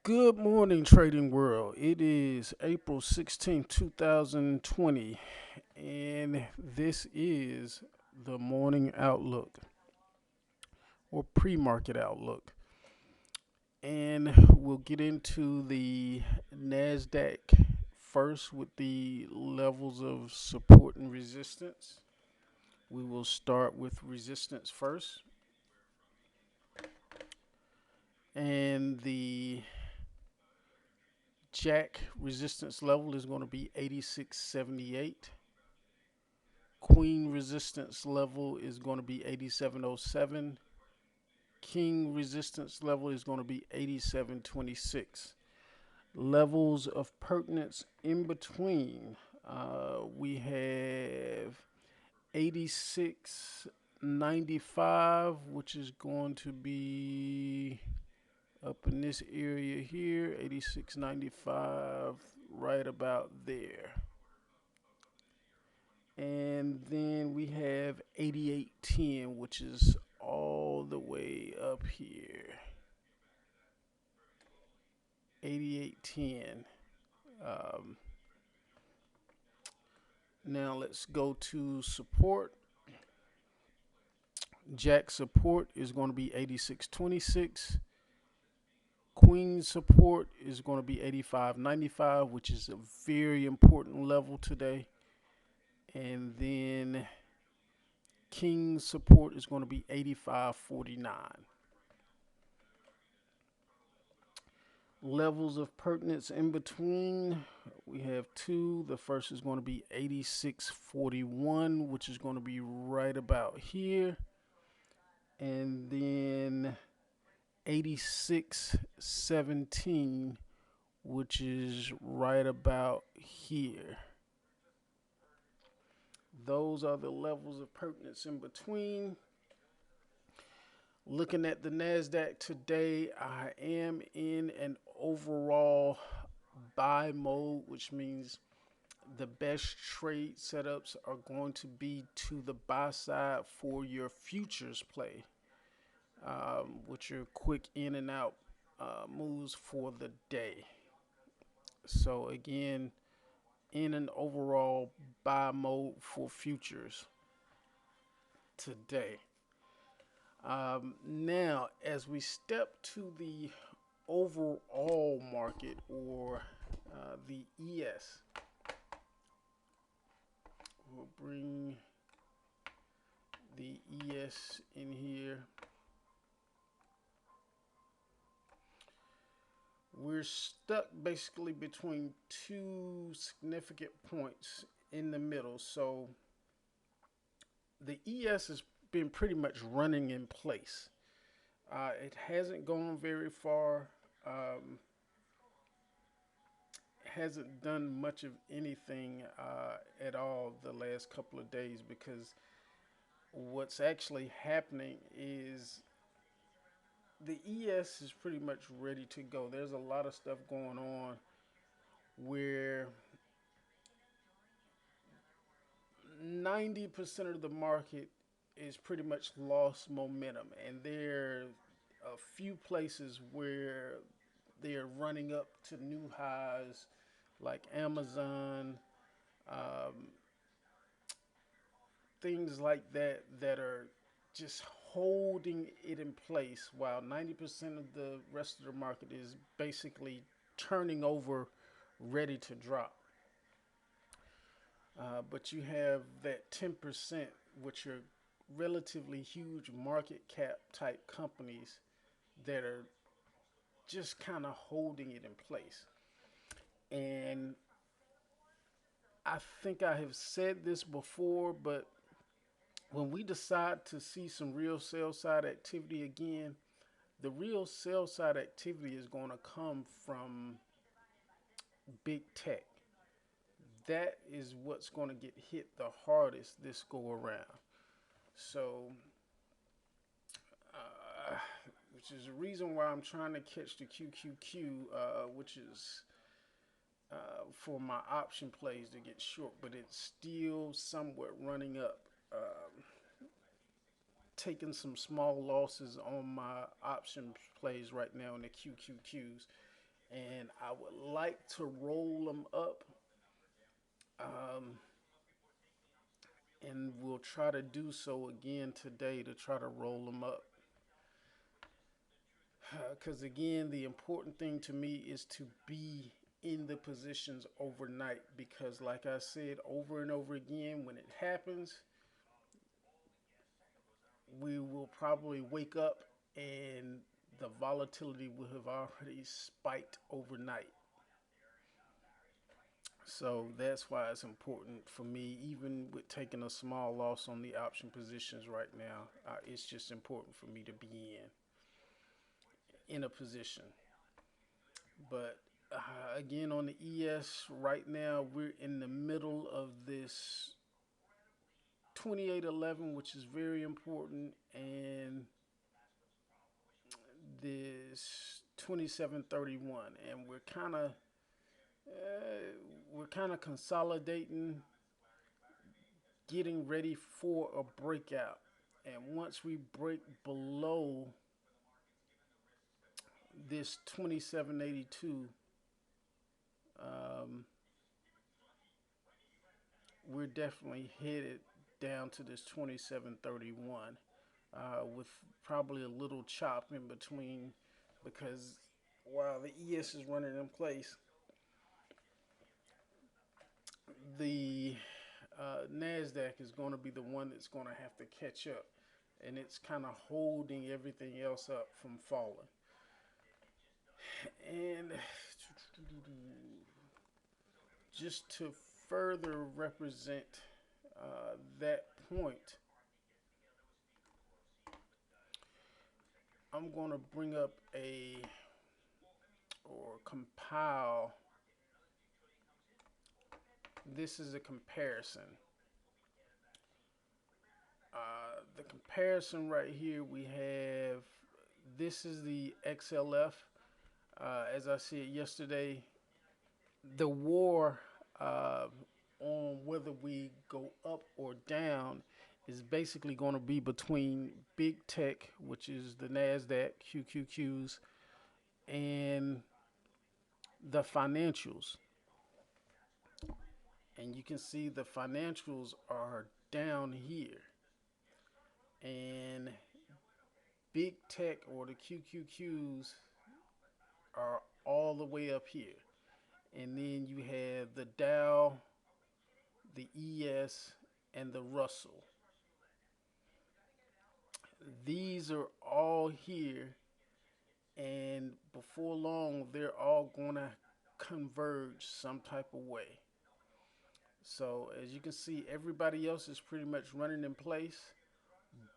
Good morning, trading world. It is April 16th, 2020, and this is the morning outlook or pre market outlook. And we'll get into the NASDAQ first with the levels of support and resistance. We will start with resistance first, and the Jack resistance level is going to be 86.78. Queen resistance level is going to be 87.07. King resistance level is going to be 87.26. Levels of pertinence in between. We have 86.95, which is going to be up in this area here. 86.95, right about there. And then we have 88.10, which is all the way up here. 88.10. Um, Now let's go to support. Jack support is going to be 86.26. Queen support is going to be 85.95, which is a very important level today. And then King support is going to be 85.49. Levels of pertinence in between, we have two. The first is going to be 86.41, which is going to be right about here. And then 86.17, which is right about here. Those are the levels of pertinence in between. Looking at the NASDAQ today, I am in an overall buy mode, which means the best trade setups are going to be to the buy side for your futures play, with your quick in and out moves for the day. So, again, in an overall buy mode for futures today. Now, as we step to the overall market or the ES, we'll bring the ES in here. We're stuck basically between two significant points in the middle. So the ES has been pretty much running in place. It hasn't gone very far. Hasn't done much of anything at all the last couple of days, because what's actually happening is the ES is pretty much ready to go. There's a lot of stuff going on where 90% of the market is pretty much lost momentum, and there are a few places where they're running up to new highs, like Amazon, um, things like that, that are just holding it in place, while 90% of the rest of the market is basically turning over, ready to drop. But you have that 10%, which are relatively huge market cap type companies that are just kind of holding it in place. And I think I have said this before, but when we decide to see some real sell side activity again, the real sell side activity is going to come from big tech. That is what's going to get hit the hardest this go around. So, uh, which is the reason why I'm trying to catch the QQQ, which is for my option plays to get short, but it's still somewhat running up. Taking some small losses on my option plays right now in the QQQs. and I would like to roll them up. Um, and we'll try to do so again today to try to roll them up. Because again, the important thing to me is to be in the positions overnight. Because, like I said over and over again, when it happens, we will probably wake up and the volatility will have already spiked overnight. So that's why it's important for me, even with taking a small loss on the option positions right now. It's just important for me to be in a position. But again, on the ES right now, we're in the middle of this 2811, which is very important, and this 2731, and we're kind of consolidating, getting ready for a breakout. And once we break below this 2782, um, we're definitely headed down to this 2731 with probably a little chop in between because while the ES is running in place, the NASDAQ is going to be the one that's going to have to catch up. And it's kind of holding everything else up from falling. And just to further represent that point, I'm going to bring up or compile. This is a comparison. The comparison right here, we have this is the XLF. As I said yesterday, the war uh, on whether we go up or down is basically going to be between big tech, which is the NASDAQ, QQQs, and the financials. And you can see the financials are down here. And big tech or the QQQs are all the way up here. And then you have the Dow, the ES, and the Russell. These are all here, and before long, they're all going to converge some type of way. So, as you can see, everybody else is pretty much running in place,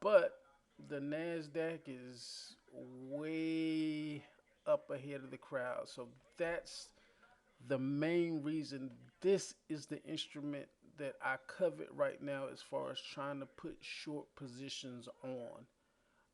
but the NASDAQ is way up ahead of the crowd. So, that's the main reason this is the instrument that I covet right now as far as trying to put short positions on.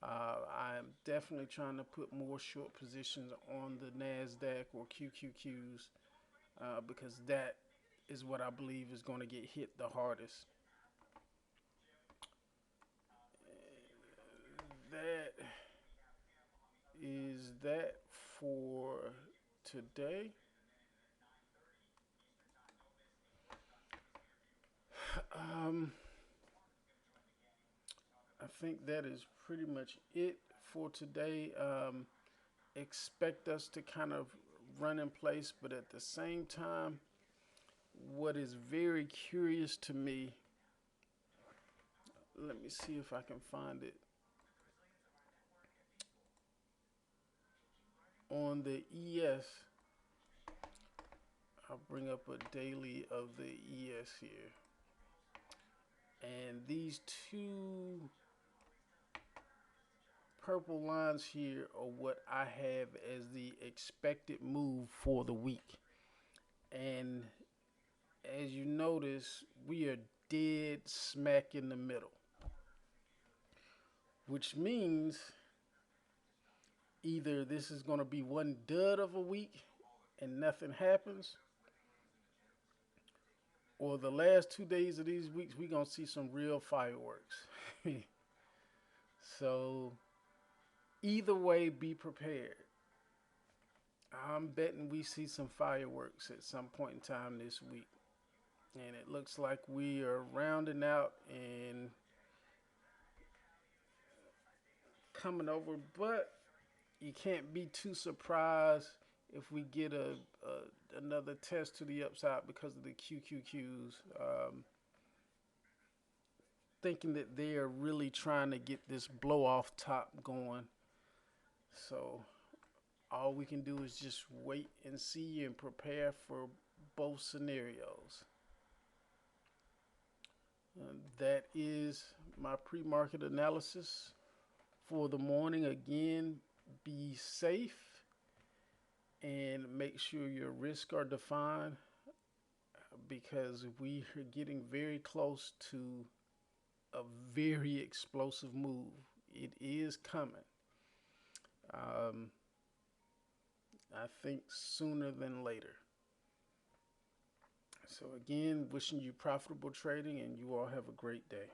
I'm definitely trying to put more short positions on the NASDAQ or QQQs because that is what I believe is going to get hit the hardest. That is that for today. Um, I think that is pretty much it for today. Expect us to kind of run in place, but at the same time, what is very curious to me, let me see if I can find it. On the ES, I'll bring up a daily of the ES here. And these two purple lines here are what I have as the expected move for the week. And as you notice, we are dead smack in the middle, which means either this is going to be one dud of a week and nothing happens, or the last 2 days of these weeks, we're going to see some real fireworks. So either way, be prepared. I'm betting we see some fireworks at some point in time this week. And it looks like we are rounding out and coming over, but you can't be too surprised if we get another test to the upside because of the QQQs. Thinking that they are really trying to get this blow off top going. So all we can do is just wait and see and prepare for both scenarios. That is my pre market analysis for the morning. Again, be safe and make sure your risks are defined because we are getting very close to a very explosive move. It is coming. Um, I think sooner than later. So, again, wishing you profitable trading and you all have a great day.